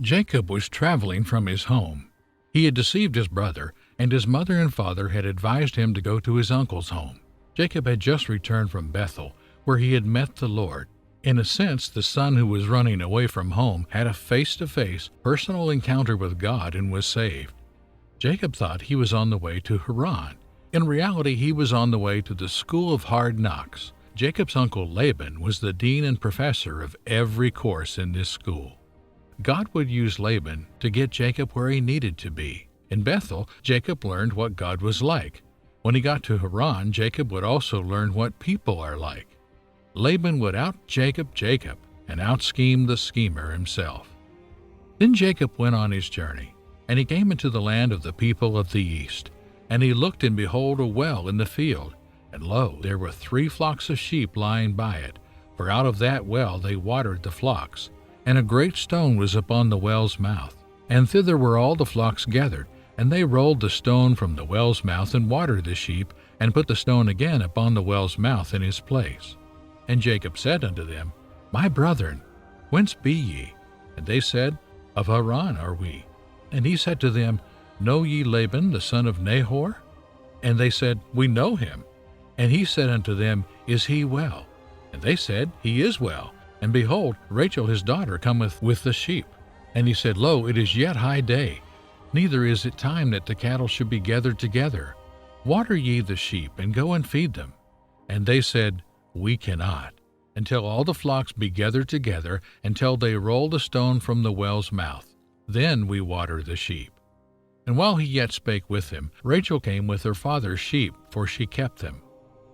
Jacob was traveling from his home. He had deceived his brother, and his mother and father had advised him to go to his uncle's home. Jacob had just returned from Bethel, where he had met the Lord. In a sense, the son who was running away from home had a face-to-face, personal encounter with God and was saved. Jacob thought he was on the way to Haran. In reality, he was on the way to the school of hard knocks. Jacob's uncle Laban was the dean and professor of every course in this school. God would use Laban to get Jacob where he needed to be. In Bethel, Jacob learned what God was like. When he got to Haran, Jacob would also learn what people are like. Laban would out-Jacob Jacob and out-scheme the schemer himself. Then Jacob went on his journey, and he came into the land of the people of the east. And he looked, and behold, a well in the field. And lo, there were 3 flocks of sheep lying by it, for out of that well they watered the flocks. And a great stone was upon the well's mouth, and thither were all the flocks gathered. And they rolled the stone from the well's mouth, and watered the sheep, and put the stone again upon the well's mouth in his place. And Jacob said unto them, My brethren, whence be ye? And they said, Of Haran are we. And he said to them, Know ye Laban the son of Nahor? And they said, We know him. And he said unto them, Is he well? And they said, He is well. And behold, Rachel his daughter cometh with the sheep. And he said, Lo, it is yet high day, neither is it time that the cattle should be gathered together. Water ye the sheep, and go and feed them. And they said, We cannot, until all the flocks be gathered together, until they roll the stone from the well's mouth. Then we water the sheep. And while he yet spake with them, Rachel came with her father's sheep, for she kept them.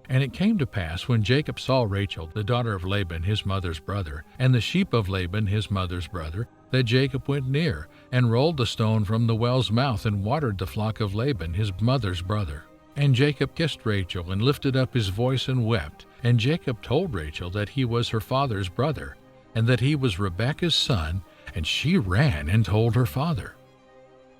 And it came to pass, when Jacob saw Rachel, the daughter of Laban his mother's brother, and the sheep of Laban his mother's brother, that Jacob went near, and rolled the stone from the well's mouth, and watered the flock of Laban his mother's brother. And Jacob kissed Rachel, and lifted up his voice, and wept. And Jacob told Rachel that he was her father's brother, and that he was Rebekah's son, and she ran and told her father.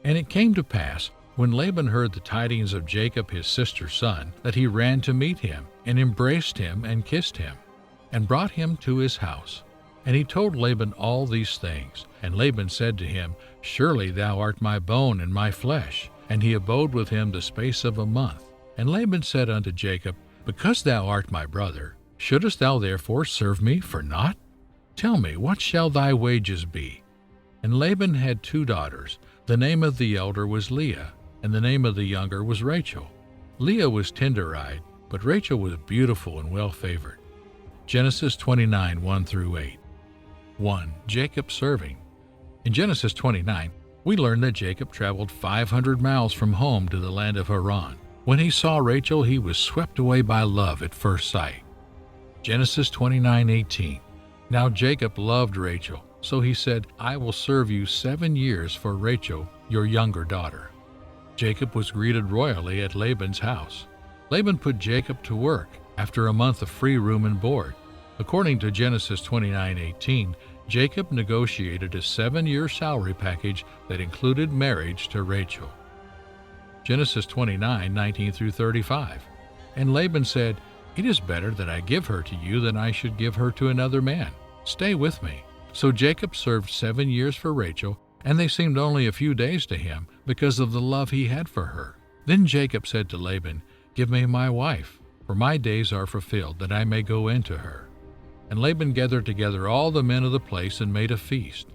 And it came to pass, when Laban heard the tidings of Jacob his sister's son, that he ran to meet him, and embraced him, and kissed him, and brought him to his house. And he told Laban all these things. And Laban said to him, Surely thou art my bone and my flesh. And he abode with him the space of a month. And Laban said unto Jacob, Because thou art my brother, shouldest thou therefore serve me for naught? Tell me, what shall thy wages be? And Laban had 2 daughters. The name of the elder was Leah, and the name of the younger was Rachel. Leah was tender-eyed, but Rachel was beautiful and well-favored. Genesis 29, 1-8. 1. Jacob serving. In Genesis 29, we learn that Jacob traveled 500 miles from home to the land of Haran. When he saw Rachel, he was swept away by love at first sight. Genesis 29:18. Now Jacob loved Rachel, so he said, I will serve you 7 years for Rachel, your younger daughter. Jacob was greeted royally at Laban's house. Laban put Jacob to work after a month of free room and board. According to Genesis 29:18, Jacob negotiated a 7-year salary package that included marriage to Rachel. Genesis 29:19-35. And Laban said, It is better that I give her to you than I should give her to another man. Stay with me. So Jacob served 7 years for Rachel, and they seemed only a few days to him because of the love he had for her. Then Jacob said to Laban, Give me my wife, for my days are fulfilled, that I may go into her. And Laban gathered together all the men of the place and made a feast.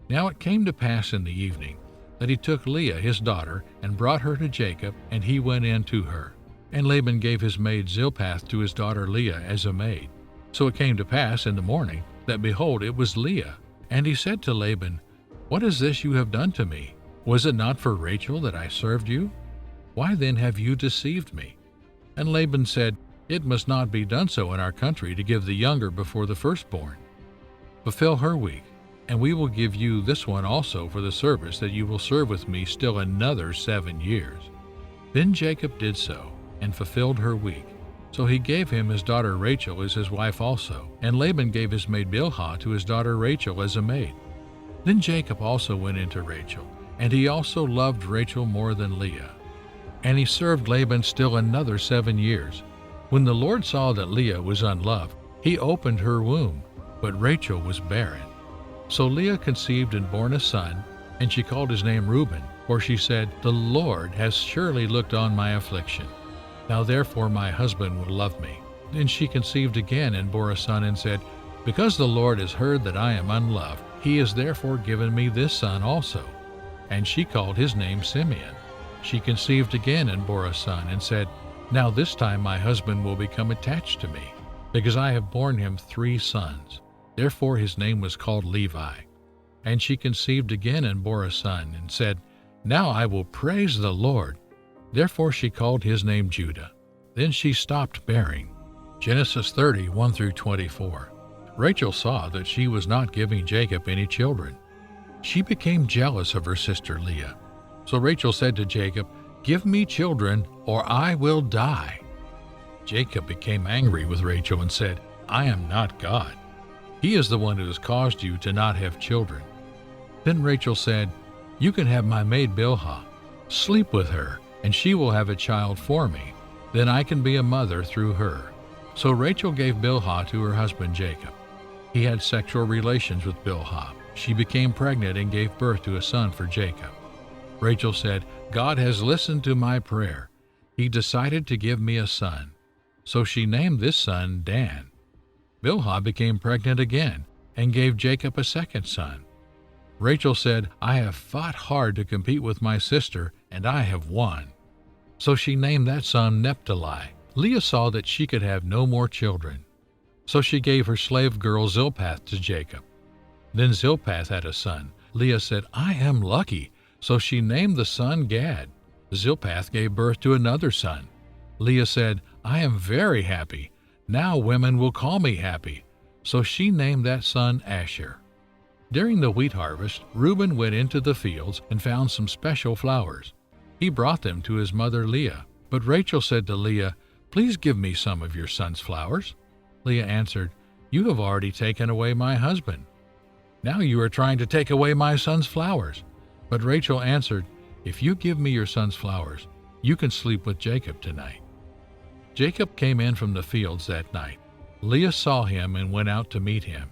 Now it came to pass in the evening that he took Leah his daughter and brought her to Jacob, and he went in to her. And Laban gave his maid Zilpath to his daughter Leah as a maid. So it came to pass in the morning that, behold, it was Leah. And he said to Laban, What is this you have done to me? Was it not for Rachel that I served you? Why then have you deceived me? And Laban said, It must not be done so in our country to give the younger before the firstborn. Fulfill her week, and we will give you this one also for the service that you will serve with me still another 7 years. Then Jacob did so, and fulfilled her week. So he gave him his daughter Rachel as his wife also, and Laban gave his maid Bilhah to his daughter Rachel as a maid. Then Jacob also went into Rachel, and he also loved Rachel more than Leah. And he served Laban still another 7 years. When the Lord saw that Leah was unloved, he opened her womb, but Rachel was barren. So Leah conceived and bore a son, and she called his name Reuben, for she said, "The Lord has surely looked on my affliction. Now therefore my husband will love me." Then she conceived again and bore a son and said, "Because the Lord has heard that I am unloved, he has therefore given me this son also." And she called his name Simeon. She conceived again and bore a son and said, "Now this time my husband will become attached to me, because I have borne him 3 sons." Therefore his name was called Levi. And she conceived again and bore a son and said, "Now I will praise the Lord." Therefore she called his name Judah. Then she stopped bearing. Genesis 30, 1-24. Rachel saw that she was not giving Jacob any children. She became jealous of her sister Leah. So Rachel said to Jacob, "Give me children, or I will die." Jacob became angry with Rachel and said, "I am not God. He is the one who has caused you to not have children." Then Rachel said, "You can have my maid Bilhah. Sleep with her, and she will have a child for me. Then I can be a mother through her." So Rachel gave Bilhah to her husband Jacob. He had sexual relations with Bilhah. She became pregnant and gave birth to a son for Jacob. Rachel said, "God has listened to my prayer. He decided to give me a son." So she named this son Dan. Bilhah became pregnant again and gave Jacob a second son. Rachel said, "I have fought hard to compete with my sister, and I have won." So she named that son Naphtali. Leah saw that she could have no more children. So she gave her slave girl Zilpath to Jacob. Then Zilpath had a son. Leah said, "I am lucky." So she named the son Gad. Zilpath gave birth to another son. Leah said, "I am very happy. Now women will call me happy." So she named that son Asher. During the wheat harvest, Reuben went into the fields and found some special flowers. He brought them to his mother Leah. But Rachel said to Leah, "Please give me some of your son's flowers." Leah answered, "You have already taken away my husband. Now you are trying to take away my son's flowers." But Rachel answered, "If you give me your son's flowers, you can sleep with Jacob tonight." Jacob came in from the fields that night. Leah saw him and went out to meet him.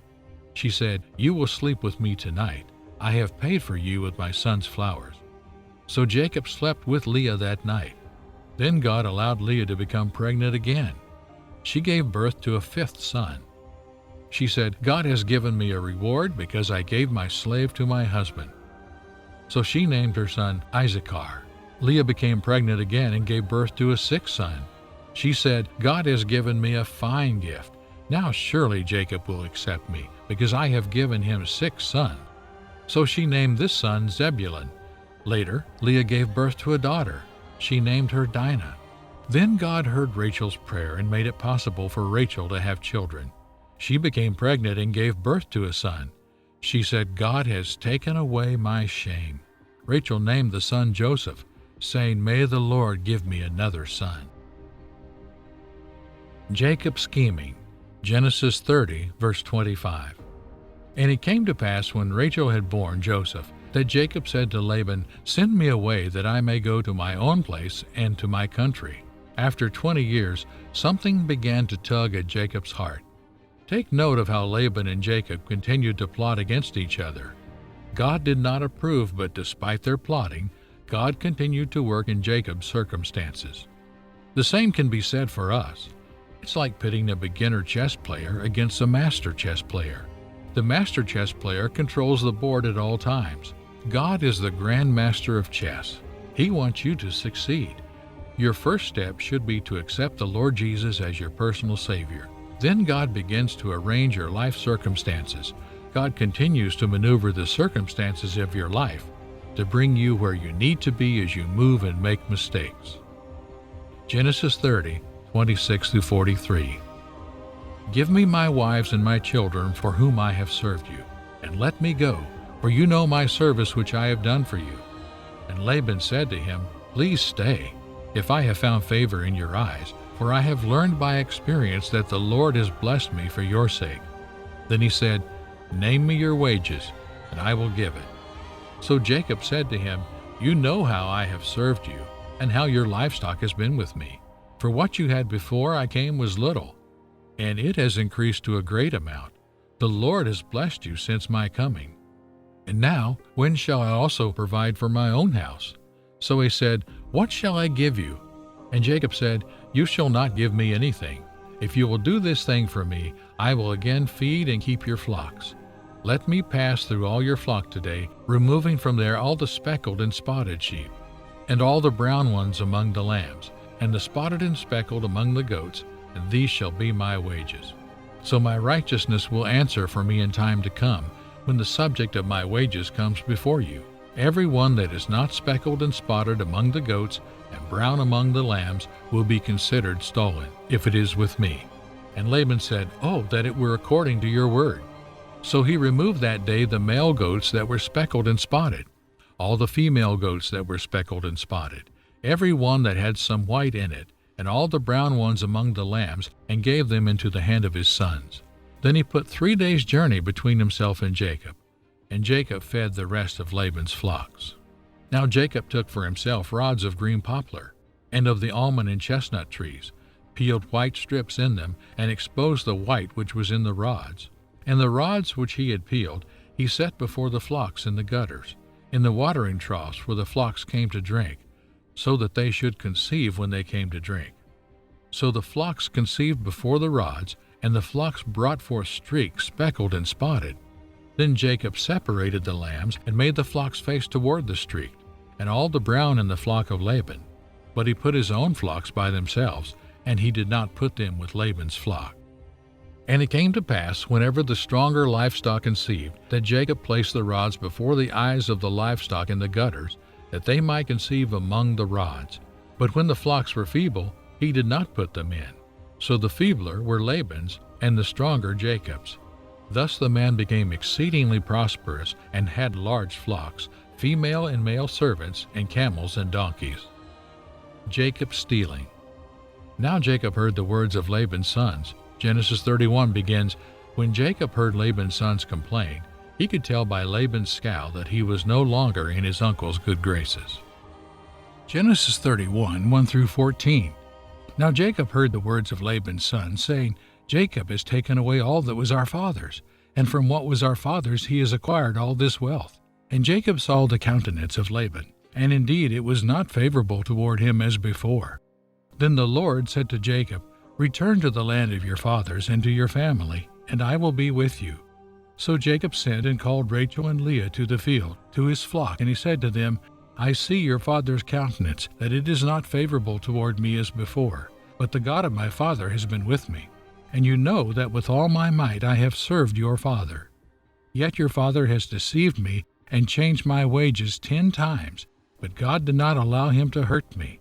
She said, "You will sleep with me tonight. I have paid for you with my son's flowers." So Jacob slept with Leah that night. Then God allowed Leah to become pregnant again. She gave birth to a 5th son. She said, "God has given me a reward because I gave my slave to my husband." So she named her son Issachar. Leah became pregnant again and gave birth to a 6th son. She said, "God has given me a fine gift. Now surely Jacob will accept me, because I have given him 6 sons." So she named this son Zebulun. Later, Leah gave birth to a daughter. She named her Dinah. Then God heard Rachel's prayer and made it possible for Rachel to have children. She became pregnant and gave birth to a son. She said, "God has taken away my shame." Rachel named the son Joseph, saying, "May the Lord give me another son." Jacob scheming. Genesis 30, verse 25. And it came to pass when Rachel had borne Joseph, that Jacob said to Laban, "Send me away that I may go to my own place and to my country." After 20 years, something began to tug at Jacob's heart. Take note of how Laban and Jacob continued to plot against each other. God did not approve, but despite their plotting, God continued to work in Jacob's circumstances. The same can be said for us. It's like pitting a beginner chess player against a master chess player. The master chess player controls the board at all times. God is the grand master of chess. He wants you to succeed. Your first step should be to accept the Lord Jesus as your personal Savior. Then God begins to arrange your life circumstances. God continues to maneuver the circumstances of your life to bring you where you need to be as you move and make mistakes. Genesis 30, 26-43. Give me my wives and my children for whom I have served you, and let me go, for you know my service which I have done for you. And Laban said to him, Please stay, if I have found favor in your eyes, for I have learned by experience that the Lord has blessed me for your sake. Then he said, Name me your wages, and I will give it. So Jacob said to him, You know how I have served you, and how your livestock has been with me. For what you had before I came was little, and it has increased to a great amount. The Lord has blessed you since my coming. And now, when shall I also provide for my own house? So he said, What shall I give you? And Jacob said, You shall not give me anything. If you will do this thing for me, I will again feed and keep your flocks. Let me pass through all your flock today, removing from there all the speckled and spotted sheep, and all the brown ones among the lambs, and the spotted and speckled among the goats, and these shall be my wages. So my righteousness will answer for me in time to come, when the subject of my wages comes before you. Every one that is not speckled and spotted among the goats and brown among the lambs will be considered stolen, if it is with me. And Laban said, Oh, that it were according to your word. So he removed that day the male goats that were speckled and spotted, all the female goats that were speckled and spotted, every one that had some white in it, and all the brown ones among the lambs, and gave them into the hand of his sons. Then he put 3 days' journey between himself and Jacob fed the rest of Laban's flocks. Now Jacob took for himself rods of green poplar, and of the almond and chestnut trees, peeled white strips in them, and exposed the white which was in the rods. And the rods which he had peeled he set before the flocks in the gutters, in the watering troughs where the flocks came to drink, so that they should conceive when they came to drink. So the flocks conceived before the rods, and the flocks brought forth streaks speckled and spotted. Then Jacob separated the lambs, and made the flocks face toward the streak, and all the brown in the flock of Laban. But he put his own flocks by themselves, and he did not put them with Laban's flock. And it came to pass, whenever the stronger livestock conceived, that Jacob placed the rods before the eyes of the livestock in the gutters, that they might conceive among the rods. But when the flocks were feeble, he did not put them in. So the feebler were Laban's, and the stronger Jacob's. Thus the man became exceedingly prosperous, and had large flocks, female and male servants, and camels and donkeys. Jacob stealing. Now Jacob heard the words of Laban's sons. Genesis 31 begins, When Jacob heard Laban's sons complain, he could tell by Laban's scowl that he was no longer in his uncle's good graces. Genesis 31, 1 through 14. Now Jacob heard the words of Laban's son, saying, Jacob has taken away all that was our father's, and from what was our father's he has acquired all this wealth. And Jacob saw the countenance of Laban, and indeed it was not favorable toward him as before. Then the Lord said to Jacob, Return to the land of your fathers and to your family, and I will be with you. So Jacob sent and called Rachel and Leah to the field, to his flock, and he said to them, I see your father's countenance, that it is not favorable toward me as before, but the God of my father has been with me. And you know that with all my might I have served your father. Yet your father has deceived me and changed my wages 10 times, but God did not allow him to hurt me.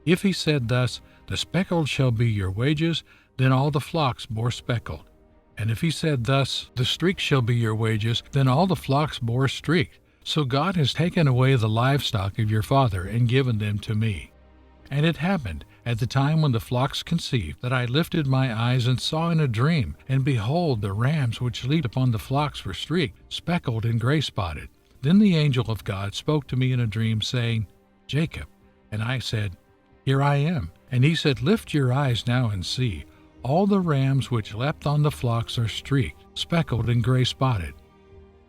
If he said thus, The speckled shall be your wages, then all the flocks bore speckled. And if he said thus, The streak shall be your wages, then all the flocks bore streaked. So God has taken away the livestock of your father and given them to me. And it happened, at the time when the flocks conceived, that I lifted my eyes and saw in a dream, and behold, the rams which leaped upon the flocks were streaked, speckled, and gray-spotted. Then the angel of God spoke to me in a dream, saying, Jacob. And I said, Here I am. And he said, Lift your eyes now and see. All the rams which leapt on the flocks are streaked, speckled, and gray-spotted.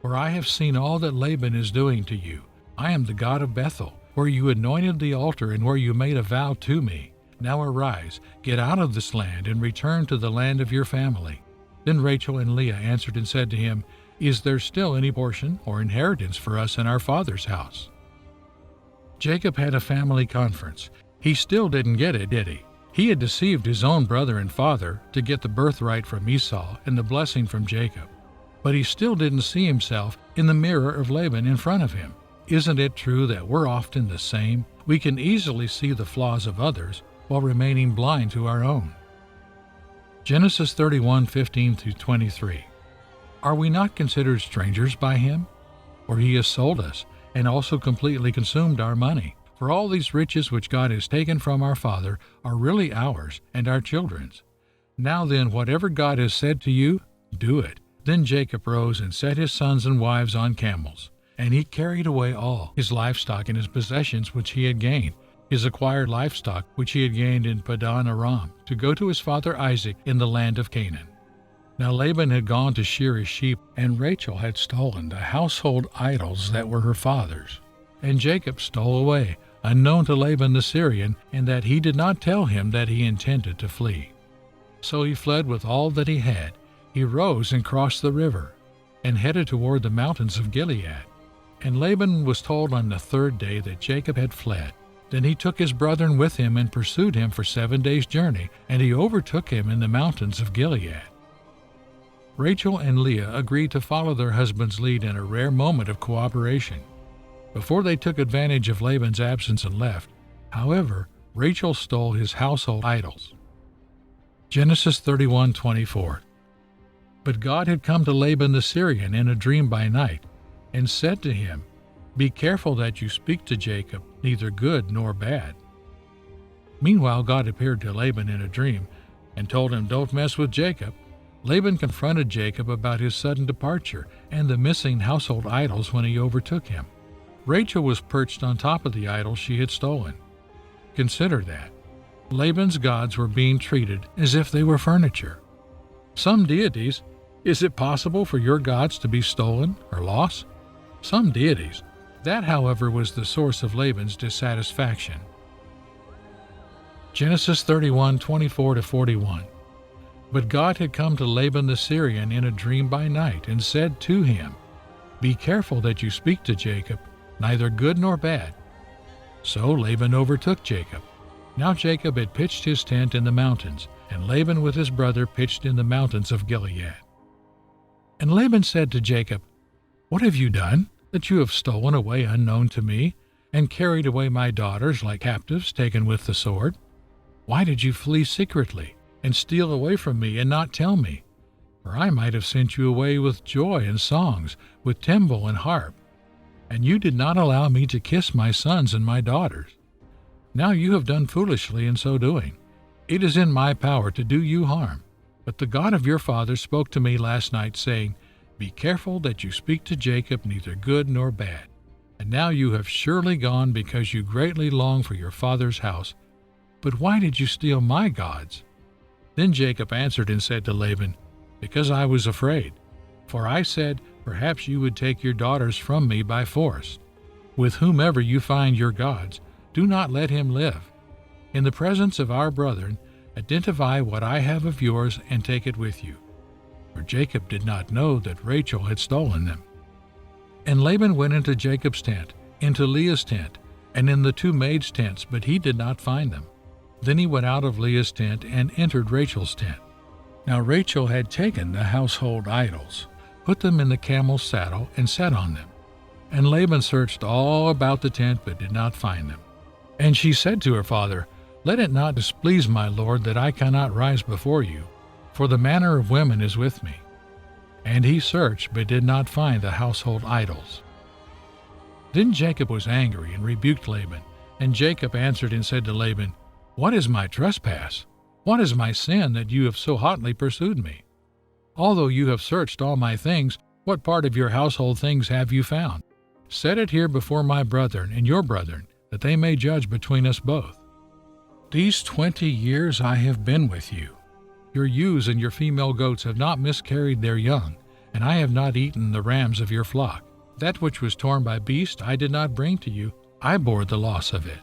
For I have seen all that Laban is doing to you. I am the God of Bethel, where you anointed the altar and where you made a vow to me. Now arise, get out of this land, and return to the land of your family. Then Rachel and Leah answered and said to him, Is there still any portion or inheritance for us in our father's house? Jacob had a family conference. He still didn't get it, did he? He had deceived his own brother and father to get the birthright from Esau and the blessing from Jacob. But he still didn't see himself in the mirror of Laban in front of him. Isn't it true that we're often the same? We can easily see the flaws of others while remaining blind to our own. Genesis 31:15-23. Are we not considered strangers by him? For he has sold us, and also completely consumed our money. For all these riches which God has taken from our father are really ours and our children's. Now then, whatever God has said to you, do it. Then Jacob rose and set his sons and wives on camels, and he carried away all his livestock and his possessions which he had gained, his acquired livestock which he had gained in Padan Aram, to go to his father Isaac in the land of Canaan. Now Laban had gone to shear his sheep, and Rachel had stolen the household idols that were her father's. And Jacob stole away, unknown to Laban the Syrian, in that he did not tell him that he intended to flee. So he fled with all that he had. He rose and crossed the river, and headed toward the mountains of Gilead. And Laban was told on the third day that Jacob had fled. Then he took his brethren with him and pursued him for 7 days' journey, and he overtook him in the mountains of Gilead. Rachel and Leah agreed to follow their husband's lead in a rare moment of cooperation. Before they took advantage of Laban's absence and left, however, Rachel stole his household idols. Genesis 31:24. But God had come to Laban the Syrian in a dream by night, and said to him, "Be careful that you speak to Jacob neither good nor bad." Meanwhile, God appeared to Laban in a dream and told him, "Don't mess with Jacob." Laban confronted Jacob about his sudden departure and the missing household idols when he overtook him. Rachel was perched on top of the idols she had stolen. Consider that. Laban's gods were being treated as if they were furniture. Some deities, is it possible for your gods to be stolen or lost? Some deities. That, however, was the source of Laban's dissatisfaction. Genesis 31:24-41. But God had come to Laban the Syrian in a dream by night and said to him, "Be careful that you speak to Jacob, neither good nor bad." So Laban overtook Jacob. Now Jacob had pitched his tent in the mountains, and Laban with his brother pitched in the mountains of Gilead. And Laban said to Jacob, "What have you done, that you have stolen away unknown to me, and carried away my daughters like captives taken with the sword? Why did you flee secretly, and steal away from me and not tell me? For I might have sent you away with joy and songs, with timbrel and harp. And you did not allow me to kiss my sons and my daughters. Now you have done foolishly in so doing. It is in my power to do you harm. But the God of your father spoke to me last night, saying, 'Be careful that you speak to Jacob neither good nor bad.' And now you have surely gone because you greatly long for your father's house. But why did you steal my gods?" Then Jacob answered and said to Laban, "Because I was afraid. For I said, perhaps you would take your daughters from me by force. With whomever you find your gods, do not let him live. In the presence of our brethren, identify what I have of yours and take it with you." For Jacob did not know that Rachel had stolen them. And Laban went into Jacob's tent, into Leah's tent, and in the two maids' tents, but he did not find them. Then he went out of Leah's tent and entered Rachel's tent. Now Rachel had taken the household idols, put them in the camel's saddle, and sat on them. And Laban searched all about the tent, but did not find them. And she said to her father, "Let it not displease my lord that I cannot rise before you, for the manner of women is with me." And he searched, but did not find the household idols. Then Jacob was angry and rebuked Laban. And Jacob answered and said to Laban, "What is my trespass? What is my sin that you have so hotly pursued me? Although you have searched all my things, what part of your household things have you found? Set it here before my brethren and your brethren, that they may judge between us both. These 20 years I have been with you. Your ewes and your female goats have not miscarried their young, and I have not eaten the rams of your flock. That which was torn by beast I did not bring to you, I bore the loss of it.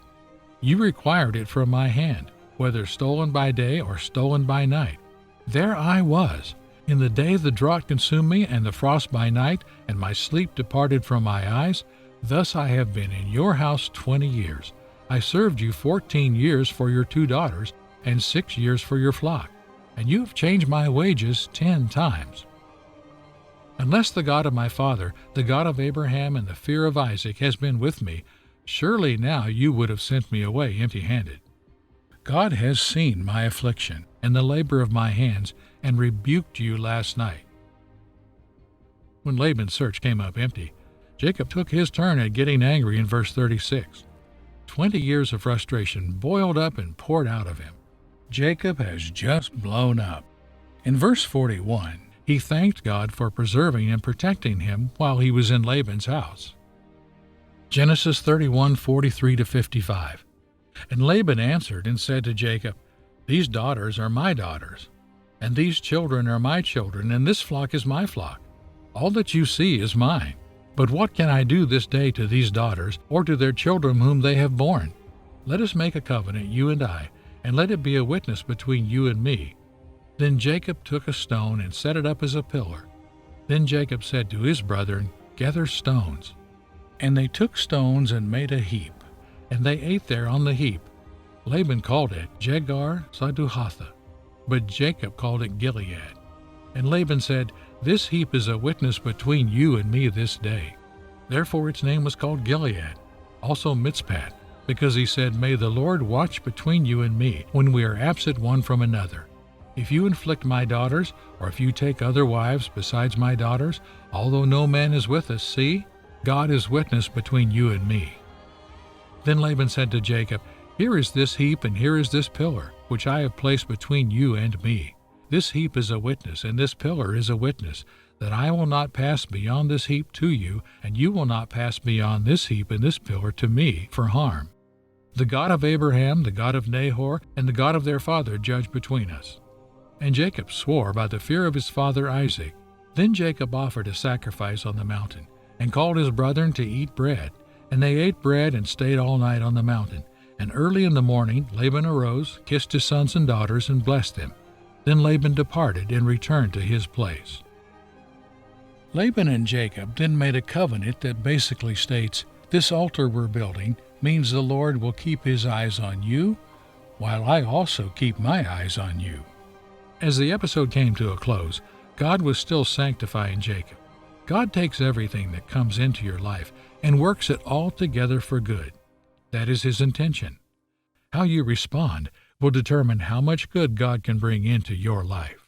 You required it from my hand, whether stolen by day or stolen by night. There I was. In the day the drought consumed me, and the frost by night, and my sleep departed from my eyes. Thus I have been in your house 20 years. I served you 14 years for your 2 daughters, and 6 years for your flock. And you have changed my wages 10 times. Unless the God of my father, the God of Abraham and the fear of Isaac, has been with me, surely now you would have sent me away empty-handed. God has seen my affliction and the labor of my hands, and rebuked you last night." When Laban's search came up empty, Jacob took his turn at getting angry in verse 36. 20 years of frustration boiled up and poured out of him. Jacob has just blown up. In verse 41, he thanked God for preserving and protecting him while he was in Laban's house. Genesis 31:43-55. And Laban answered and said to Jacob, "These daughters are my daughters. And these children are my children, and this flock is my flock. All that you see is mine. But what can I do this day to these daughters, or to their children whom they have borne? Let us make a covenant, you and I, and let it be a witness between you and me." Then Jacob took a stone and set it up as a pillar. Then Jacob said to his brethren, "Gather stones." And they took stones and made a heap, and they ate there on the heap. Laban called it Jegar-Saduhatha, but Jacob called it Gilead. And Laban said, "This heap is a witness between you and me this day." Therefore its name was called Gilead, also Mitzpat, because he said, "May the Lord watch between you and me when we are absent one from another. If you inflict my daughters, or if you take other wives besides my daughters, although no man is with us, see, God is witness between you and me." Then Laban said to Jacob, "Here is this heap, and here is this pillar, which I have placed between you and me. This heap is a witness, and this pillar is a witness, that I will not pass beyond this heap to you, and you will not pass beyond this heap and this pillar to me for harm. The God of Abraham, the God of Nahor, and the God of their father judge between us." And Jacob swore by the fear of his father Isaac. Then Jacob offered a sacrifice on the mountain, and called his brethren to eat bread. And they ate bread and stayed all night on the mountain. And early in the morning Laban arose, kissed his sons and daughters, and blessed them. Then Laban departed and returned to his place. Laban and Jacob then made a covenant that basically states, "This altar we're building means the Lord will keep his eyes on you, while I also keep my eyes on you." As the episode came to a close, God was still sanctifying Jacob. God takes everything that comes into your life and works it all together for good. That is his intention. How you respond will determine how much good God can bring into your life.